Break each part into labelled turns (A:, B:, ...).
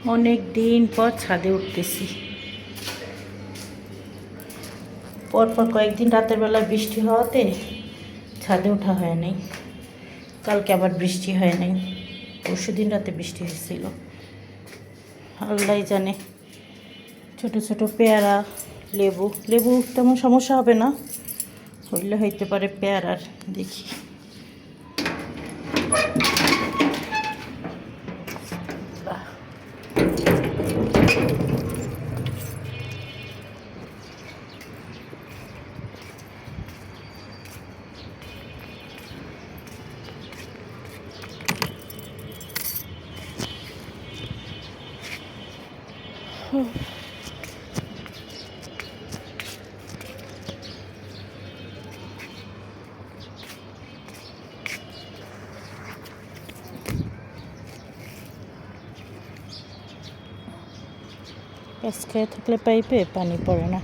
A: অনেক দিন পর ছাদে উঠতেছি। পরপর কয়েকদিন রাতের বেলা বৃষ্টি হওয়াতে ছাদে ওঠা হয় নাই। কালকে আবার বৃষ্টি হয় নাই, পরশুদিন রাতে বৃষ্টি হয়েছিল। আল্লাহ জানে। ছোট ছোট পেয়ারা, লেবু তেমন সমস্যা হবে না, হইলে হইতে পারে পেয়ারার। দেখি গাছ খেয়ে থাকলে পাইপে পানি পড়ে না।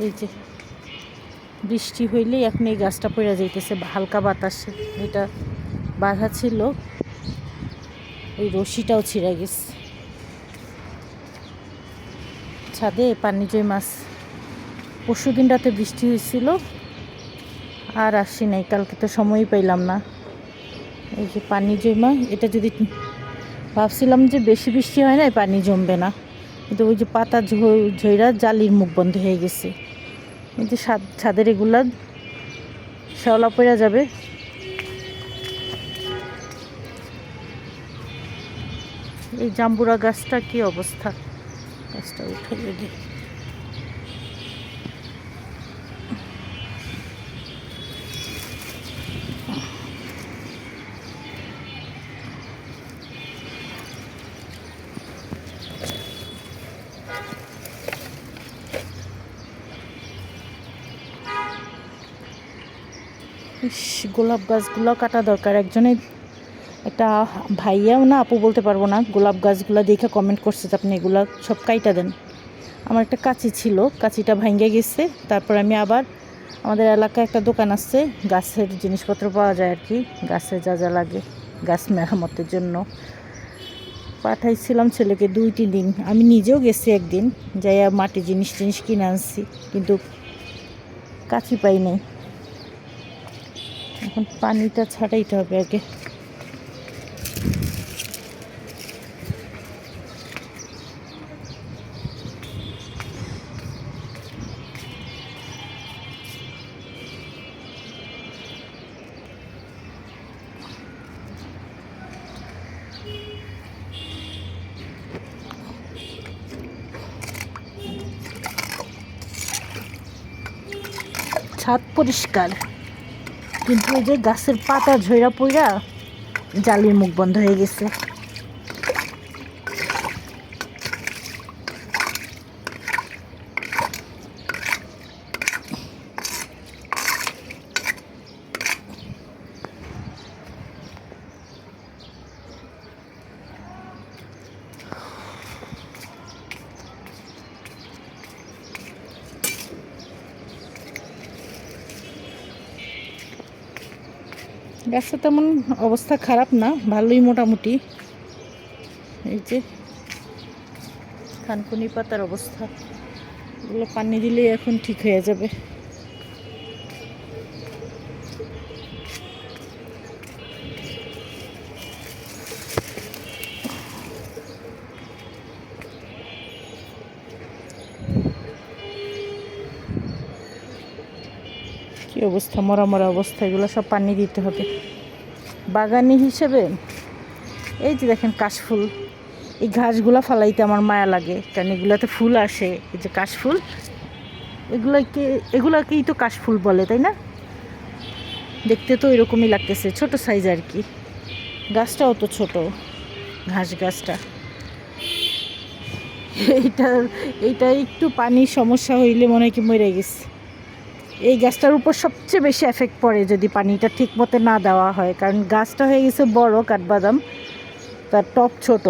A: এই যে বৃষ্টি হইলেই এখন এই গাছটা পড়ে যাইতেছে, হালকা বাতাসে। এটা বাঁধা ছিল, ওই রশিটাও ছিঁড়ে গেছে। ছাদে পানি মাছ। পরশুদিন রাতে বৃষ্টি হয়েছিল, আর আসি নাই, কালকে তো সময়ই পাইলাম না। এই যে পানি জমা, এটা যদি ভাবছিলাম যে বেশি বৃষ্টি হয় না পানি জমবে না, কিন্তু ওই যে পাতা ঝইরা জালির মুখ বন্ধ হয়ে গেছে। কিন্তু ছাদের এগুলা শ্যাওলা পড়া যাবে। এই জাম্বুরা গাছটা কি অবস্থা, গাছটা উঠে যদি গোলাপ গাছগুলো কাটা দরকার। একজনে একটা ভাইয়াও না আপু বলতে পারবো না, গোলাপ গাছগুলো দেখে কমেন্ট করছে যে আপনি এগুলো সব কাইটা দেন। আমার একটা কাঁচি ছিল, কাঁচিটা ভাঙ্গে গেছে। তারপর আমি আবার, আমাদের এলাকায় একটা দোকান আছে, গাছের জিনিসপত্র পাওয়া যায় আর কি, গাছে যা যা লাগে গাছ মেরামতের জন্য, পাঠাইছিলাম ছেলেকে 2-3 দিন। আমি নিজেও গেছি একদিন, যাই মাটি জিনিস কিনে আনছি, কিন্তু কাঁচি পাই নাই। এখন পানিটা ছাড়াইতে হবে আগে। ছাদ পরিষ্কার, কিন্তু ওই যে গাছের পাতা ঝইরা পইরা জালির মুখ বন্ধ হয়ে গেছে। গাছটা তেমন অবস্থা খারাপ না, ভালোই মোটামুটি। এই যে থানকুনি পাতার অবস্থা, এগুলো পানি দিলে এখন ঠিক হয়ে যাবে। কি অবস্থা, মরা অবস্থা, এগুলো সব পানি দিতে হবে। বাগানি হিসেবে এই যে দেখেন কাশফুল, এই ঘাসগুলো ফালাইতে আমার মায়া লাগে, কারণ এগুলাতে ফুল আসে। এই যে কাশফুল, এগুলাকেই তো কাশফুল বলে, তাই না? দেখতে তো এরকমই লাগতেছে, ছোট সাইজ আর কি। গাছটাও তো ছোট, ঘাস গাছটা। এইটা একটু পানির সমস্যা হইলে মনে হয় কি মরে গেছে। এই গাছটার উপর সবচেয়ে বেশি এফেক্ট পড়ে যদি পানিটা ঠিক মতো না দেওয়া হয়, কারণ গাছটা হয়ে গেছে বড় কাঠবাদাম, তার টপ ছোট,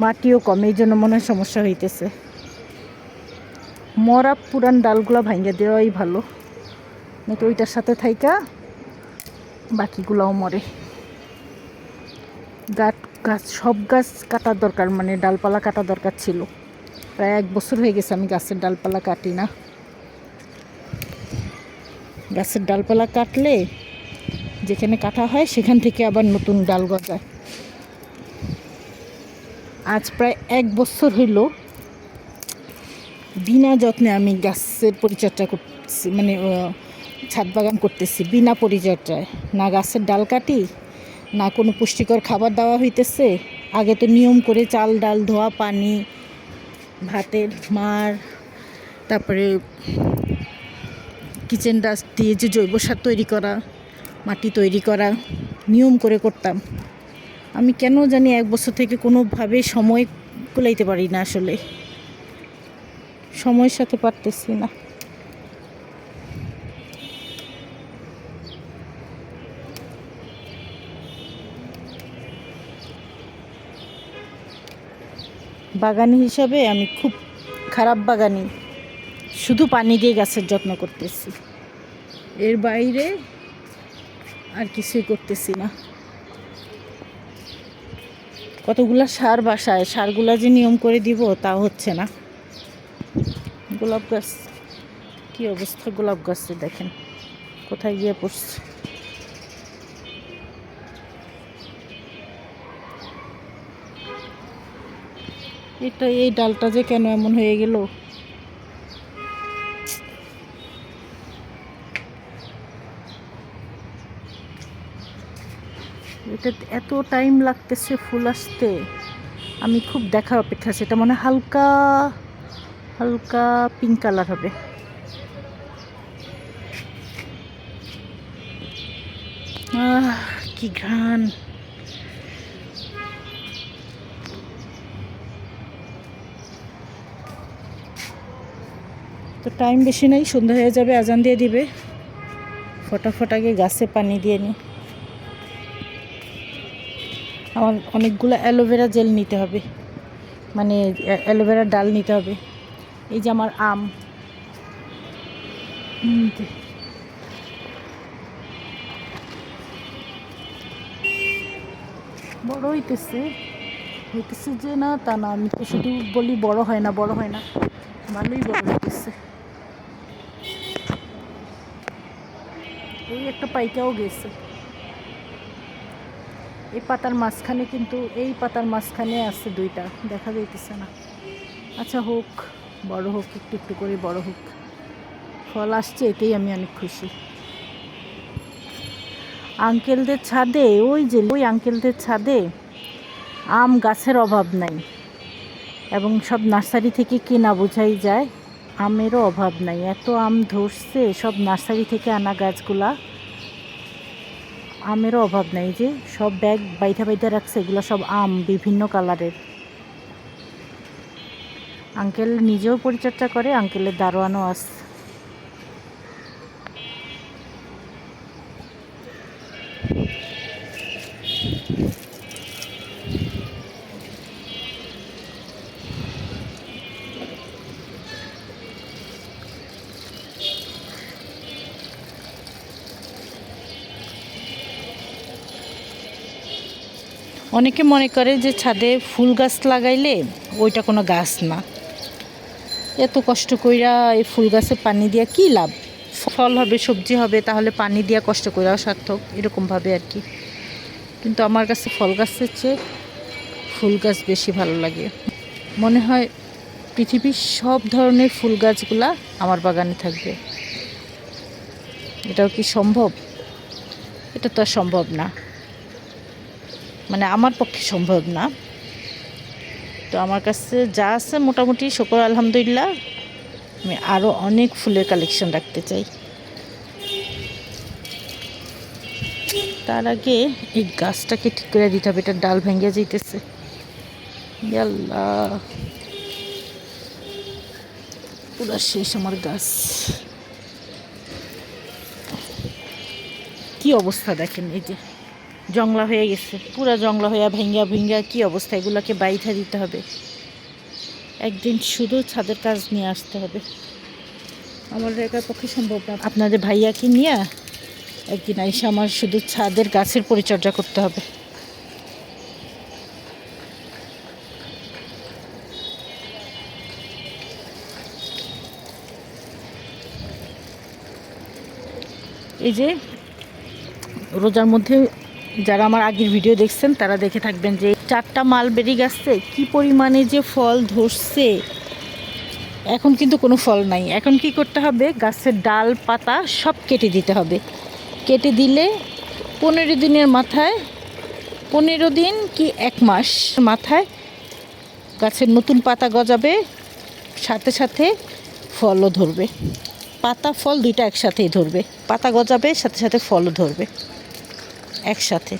A: মাটিও কম, এই জন্য মনে হয় সমস্যা হইতেছে। মরা পুরান ডালগুলো ভাঙ্গে দেওয়াই ভালো, নাকি ওইটার সাথে থাইকা বাকিগুলোও মরে। গাছ সব গাছ কাটার দরকার, মানে ডালপালা কাটা দরকার ছিল। প্রায় 1 বছর হয়ে গেছে আমি গাছের ডালপালা কাটি না। গাছের ডালপালা কাটলে যেখানে কাটা হয় সেখান থেকে আবার নতুন ডাল গজায়। আজ প্রায় 1 বছর হইল বিনা যত্নে আমি গাছের পরিচর্যা করতেছি, মানে ছাদ বাগান করতেছি বিনা পরিচর্যায়। না গাছের ডাল কাটি, না কোনো পুষ্টিকর খাবার দেওয়া হইতেছে। আগে তো নিয়ম করে চাল ডাল ধোয়া, পানি, ভাতের মার, তারপরে কিচেন ডাস্ট দিয়ে যে জৈব সার তৈরি করা, মাটি তৈরি করা নিয়ম করে করতাম। আমি কেন জানি 1 বছর থেকে কোনোভাবে সময় কুলাইতে পারি না, আসলে সময়ের সাথে পারতেছি না। বাগানি হিসাবে আমি খুব খারাপ বাগানি, শুধু পানি দিয়ে গাছের যত্ন করতেছি, এর বাইরে আর কিছুই করতেছি না। কতগুলা সার বাসায়, সারগুলা যে নিয়ম করে দিব তা হচ্ছে না। গোলাপ গাছ কি অবস্থা, গোলাপ গাছটা দেখেন কোথায় গিয়ে পড়ছে। এই ডালটা যে কেন এমন হয়ে গেল। এটা এত টাইম লাগতেছে ফুল আসতে, আমি খুব দেখার অপেক্ষা আছে। এটা মনে হালকা হালকা পিঙ্ক কালার হবে। কি ঘ্রাণ। তো টাইম বেশি নেই, সন্ধ্যা হয়ে যাবে, আজান দিয়ে দিবে। ফটাফট আগে গাছে পানি দিয়ে নিই। আমার অনেকগুলো অ্যালোভেরা জেল নিতে হবে, মানে অ্যালোভেরা ডাল নিতে হবে। এই যে আমার আম, বড় হইতেছে যে না তা না, আমি তো শুধু বলি বড় হয় না, বড় হয় না, ভালোই বড় হইতেছে। এই একটা পাইকাও গেছে এই পাতার মাঝখানে, কিন্তু এই পাতার মাঝখানে আছে 2টা, দেখা যাইতেছে না। আচ্ছা হোক, বড় হোক, একটু একটু করে বড় হোক। ফল আসছে, এতেই আমি অনেক খুশি। আঙ্কেলদের ছাদে, ওই আঙ্কেলদের ছাদে আম গাছের অভাব নাই, এবং সব নার্সারি থেকে কেনা বোঝাই যায়। আমেরও অভাব নাই, এত আম ধরছে, সব নার্সারি থেকে আনা গাছগুলা। আমেরও অভাব নাই, যে সব ব্যাগ বাইধা রাখছে, এগুলো সব আম বিভিন্ন কালারের। আঙ্কেল নিজেও পরিচর্যা করে, আঙ্কেলের দারোয়ানও আছে। অনেকে মনে করে যে ছাদে ফুল গাছ লাগাইলে ওইটা কোনো গাছ না। এত কষ্ট কইরা এই ফুল গাছে পানি দিয়া কী লাভ? ফল হবে, সবজি হবে, তাহলে পানি দিয়া কষ্ট কইরাও সার্থক, এরকমভাবে আর কি। কিন্তু আমার কাছে ফল গাছের চেয়ে ফুল গাছ বেশি ভালো লাগে। মনে হয় পৃথিবীর সব ধরনের ফুল গাছগুলা আমার বাগানে থাকবে। এটাও কি সম্ভব? এটা তো আর সম্ভব না, মানে আমার পক্ষে সম্ভব না। তো আমার কাছে যা আছে মোটামুটি শুকর আলহামদুলিল্লাহ, আমি আরও অনেক ফুলের কালেকশন রাখতে চাই। তার আগে এই গাছটাকে ঠিক করে দিতে হবে, এটা ডাল ভেঙে যাইতেছে। আল্লাহ, পুরো শেষ আমার গাছ। কি অবস্থা দেখেন, এই যে জংলা হয়ে গেছে, পুরা জংলা হয়ে ভেঙ্গা কি অবস্থা। এগুলোকে বাইধা দিতে হবে, একদিন শুধু ছাদের কাজ নিয়ে আসতে হবে। আমার একার পক্ষে সম্ভব না। আপনাদের ভাইয়াকে নিয়ে একদিন আইসা আমার শুধু ছাদের গাছের পরিচর্যা করতে হবে। এই যে রোজার মধ্যে যারা আমার আগের ভিডিও দেখছেন তারা দেখে থাকবেন যে 4টা মালবেরি গাছে কি পরিমাণে যে ফল ধরছে। এখন কিন্তু কোনো ফল নাই। এখন কি করতে হবে, গাছের ডাল পাতা সব কেটে দিতে হবে। কেটে দিলে 15 দিনের মাথায়, 15 দিন কি 1 মাস মাথায় গাছের নতুন পাতা গজাবে, সাথে সাথে ফলও ধরবে। পাতা ফল দুইটা একসাথেই ধরবে, পাতা গজাবে সাথে সাথে ফলও ধরবে একসাথে।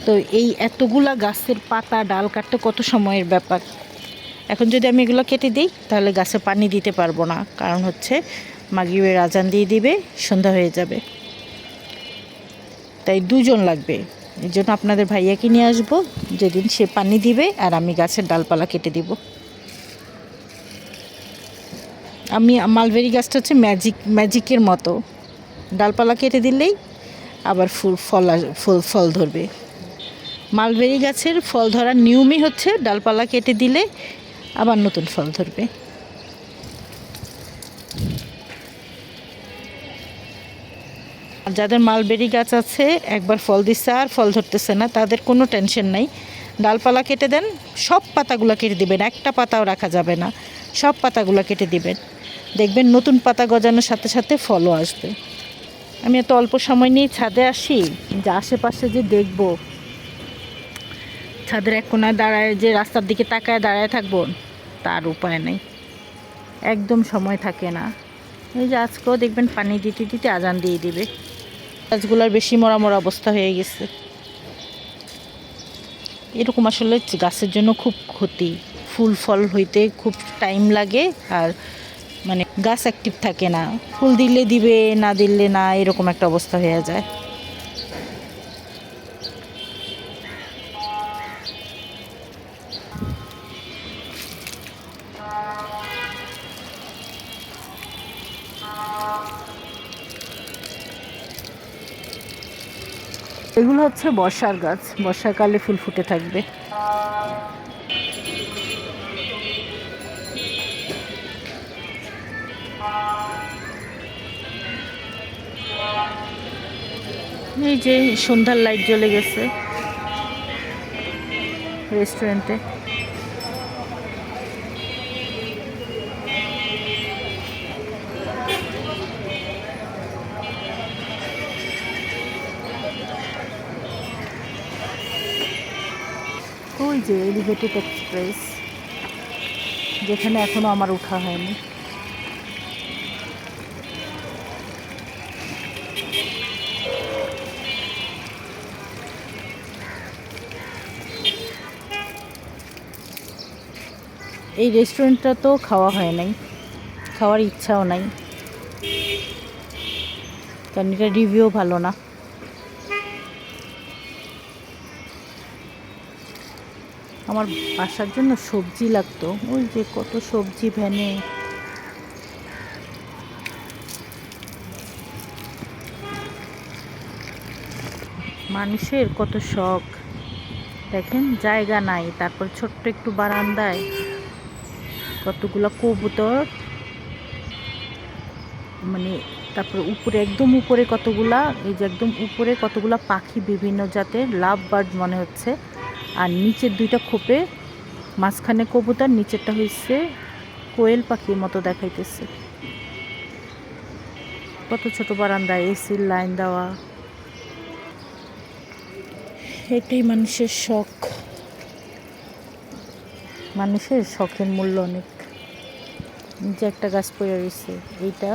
A: তো এই এতগুলা গাছের পাতা ডাল কাটতে কত সময়ের ব্যাপার। এখন যদি আমি এগুলো কেটে দিই তাহলে গাছে পানি দিতে পারবো না, কারণ হচ্ছে মাগরিবের আজান দিয়ে দিবে, সন্ধ্যা হয়ে যাবে। তাই 2 জন লাগবে। এই জন্য আপনাদের ভাইয়াকে নিয়ে আসবো, যেদিন সে পানি দিবে আর আমি গাছের ডালপালা কেটে দিব। আমি মালবেরি গাছটা হচ্ছে ম্যাজিকের মতো, ডালপালা কেটে দিলেই আবার ফল ধরবে। মালবেরি গাছের ফল ধরার নিয়মই হচ্ছে ডালপালা কেটে দিলে আবার নতুন ফল ধরবে। আর যাদের মালবেরি গাছ আছে, একবার ফল দিচ্ছে আর ফল ধরতেছে না, তাদের কোনো টেনশন নাই। ডালপালা কেটে দেন, সব পাতাগুলো কেটে দিবেন, একটা পাতাও রাখা যাবে না, সব পাতাগুলো কেটে দিবেন। দেখবেন নতুন পাতা গজানোর সাথে সাথে ফলও আসবে। আমি এত অল্প সময় নিয়ে ছাদে আসি যে আশেপাশে যে দেখব, ছাদের এক কোনায় দাঁড়ায় যে রাস্তার দিকে তাকায় দাঁড়ায় থাকবো, তার উপায় নেই, একদম সময় থাকে না। এই যে আজকেও দেখবেন পানি দিতে দিতে আজান দিয়ে দিবে। গাছগুলোর বেশি মরা মরা অবস্থা হয়ে গেছে। এরকম আসলে গাছের জন্য খুব ক্ষতি। ফুল ফল হইতে খুব টাইম লাগে, আর মানে গাছ অ্যাক্টিভ থাকে না। ফুল দিলে দিবে, না দিলে না, এরকম একটা অবস্থা হয়ে যায়। এগুলো হচ্ছে বর্ষার গাছ, বর্ষাকালে ফুল ফুটে থাকবে। এই যে সন্ধ্যার লাইট জ্বলে গেছে রেস্টুরেন্টে। ওই যে এলিভেটেড এক্সপ্রেস, যেখানে এখনো আমার ওঠা হয়নি। এই রেস্টুরেন্টটা তো খাওয়া হয় নাই, খাওয়ার ইচ্ছাও নাই, কারণ এটা রিভিউ ভালো না। আমার বাসার জন্য সবজি লাগতো, ওই যে কত সবজি ভ্যানে। মানুষের কত শখ দেখেন, জায়গা নাই, তারপর ছোট্ট একটু বারান্দায় কতগুলো কবুতর, মানে তারপর উপরে একদম উপরে কতগুলা, এই যে একদম উপরে কতগুলা পাখি, বিভিন্ন জাতের লাভ বার্ড মনে হচ্ছে। আর নিচের 2টা খোপে, মাঝখানে কবুতর, নিচেরটা হচ্ছে কোয়েল পাখির মতো দেখাইতেছে। কত ছোট বারান্দায় এসির লাইন দেওয়া। এটাই মানুষের শখ, মানুষের শখের মূল্য অনেক। যে একটা গাছ পড়ে রয়েছে, এইটা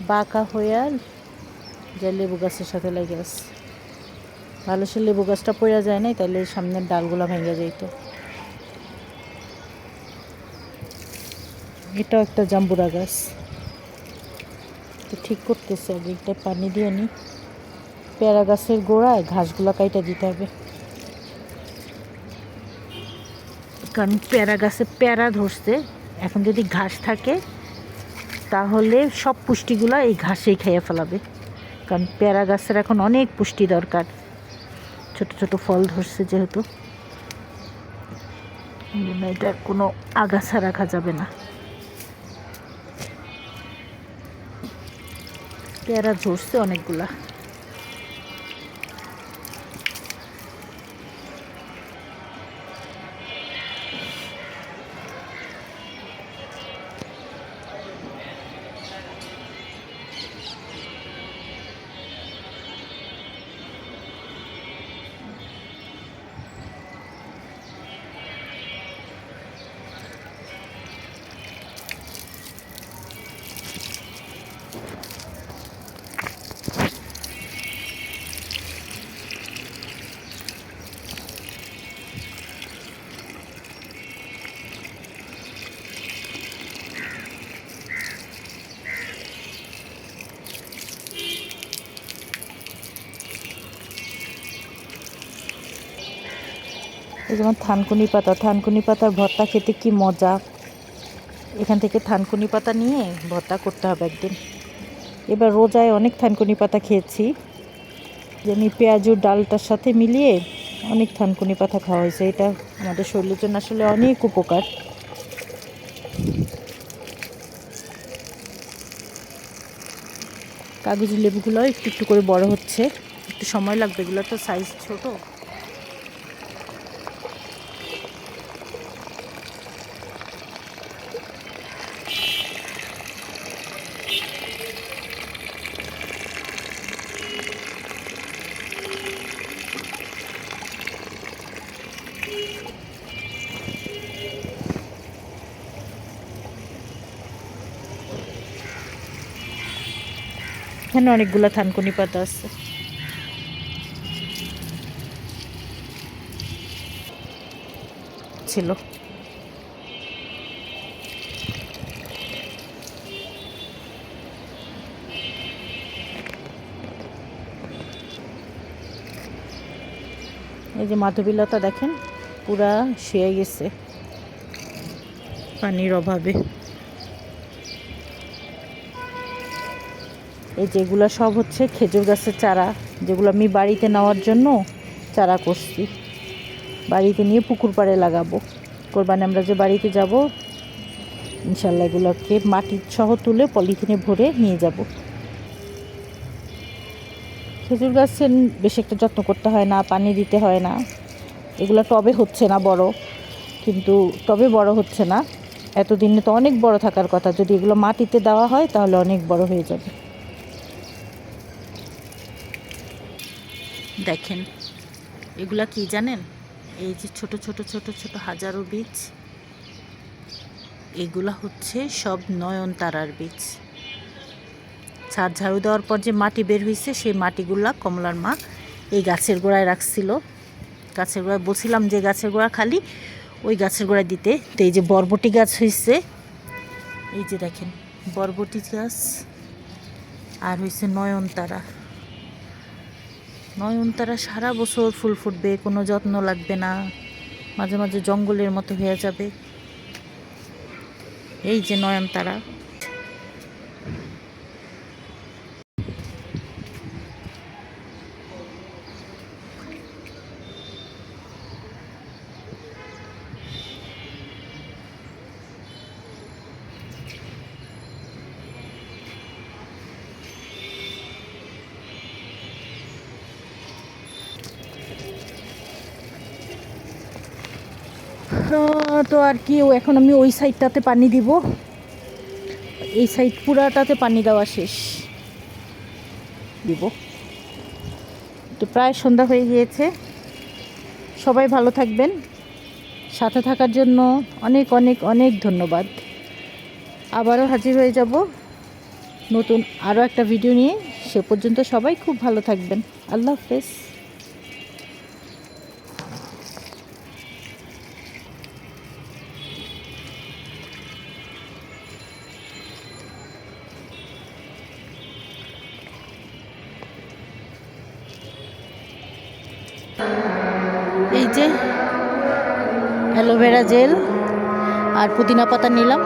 A: বাঁকা হইয়া যে লেবু গাছের সাথে লেগে আছে। ভালো সে লেবু গাছটা পড়ে যায় নাই, তাহলে সামনের ডালগুলা ভেঙে যেত। এটাও একটা জাম্বুরা গাছ, তো ঠিক করতেছে, আগে একটা পানি দিয়ে নি। পেয়ারা গাছের গোড়ায় ঘাসগুলা কাইটা দিতে হবে, কারণ পেয়ারা গাছে পেয়ারা ধরছে। এখন যদি ঘাস থাকে তাহলে সব পুষ্টিগুলা এই ঘাসেই খাইয়ে ফেলাবে। কারণ পেয়ারা গাছের এখন অনেক পুষ্টি দরকার, ছোট ছোট ফল ধরছে যেহেতু, এটা কোনো আগাছা রাখা যাবে না। পেয়ারা ধরছে অনেকগুলা। এই যেমন থানকুনি পাতা, থানকুনি পাতার ভর্তা খেতে কি মজা। এখান থেকে থানকুনি পাতা নিয়ে ভর্তা করতে হবে একদিন। এবার রোজায় অনেক থানকুনি পাতা খেয়েছি, যে আমি পেঁয়াজুর ডালটার সাথে মিলিয়ে অনেক থানকুনি পাতা খাওয়া হয়েছে। এটা আমাদের শরীরের জন্য আসলে অনেক উপকার। কাগজি লেবুগুলো একটু একটু করে বড় হচ্ছে, একটু সময় লাগবে, এগুলো তো সাইজ ছোট। এখানে অনেকগুলো থানকুনি পাতা আছে। ছিল এই যে মাধবীলতা দেখেন পুরা শুয়ে গেছে পানির অভাবে। এই যেগুলো সব হচ্ছে খেজুর গাছের চারা, যেগুলো আমি বাড়িতে নেওয়ার জন্য চারা করছি, বাড়িতে নিয়ে পুকুর পাড়ে লাগাবো। কোরবানি আমরা যে বাড়িতে যাব ইনশাল্লাহ এগুলোকে মাটির সহ তুলে পলিথিনে ভরে নিয়ে যাব। খেজুর গাছের বেশি একটা যত্ন করতে হয় না, পানি দিতে হয় না। এগুলো টবে হচ্ছে না বড়, কিন্তু টবে বড় হচ্ছে না। এতদিনে তো অনেক বড় থাকার কথা, যদি এগুলো মাটিতে দেওয়া হয় তাহলে অনেক বড় হয়ে যাবে। দেখেন এগুলা কি জানেন, এই যে ছোট ছোট ছোট ছোট হাজারো বীজ, এগুলা হচ্ছে সব নয়নতারার বীজ। ছাদ ঝাড়ু দেওয়ার পর যে মাটি বের হয়েছে সেই মাটিগুলা কমলার মা এই গাছের গোড়ায় রাখছিল। গাছের গোড়ায় বলছিলাম যে গাছের গোড়া খালি, ওই গাছের গোড়ায় দিতে। তো এই যে বরবটি গাছ হয়েছে, এই যে দেখেন বরবটি গাছ, আর হয়েছে নয়নতারা। নয়নতারা সারা বছর ফুল ফুটবে, কোনো যত্ন লাগবে না, মাঝে মাঝে জঙ্গলের মতো হয়ে যাবে। এই যে নয়নতারা, তো আর কি, এখন আমি ওই সাইডটাতে পানি দিব, এই সাইড পুরাটাতে পানি দেওয়া শেষ দিব। তো প্রায় সন্ধ্যা হয়ে গিয়েছে। সবাই ভালো থাকবেন, সাথে থাকার জন্য অনেক অনেক অনেক ধন্যবাদ। আবারও হাজির হয়ে যাব নতুন আরও একটা ভিডিও নিয়ে। সে পর্যন্ত সবাই খুব ভালো থাকবেন। আল্লাহ হাফেজ। এই যে অ্যালোভেরা জেল আর পুদিনা পাতা নিলাম।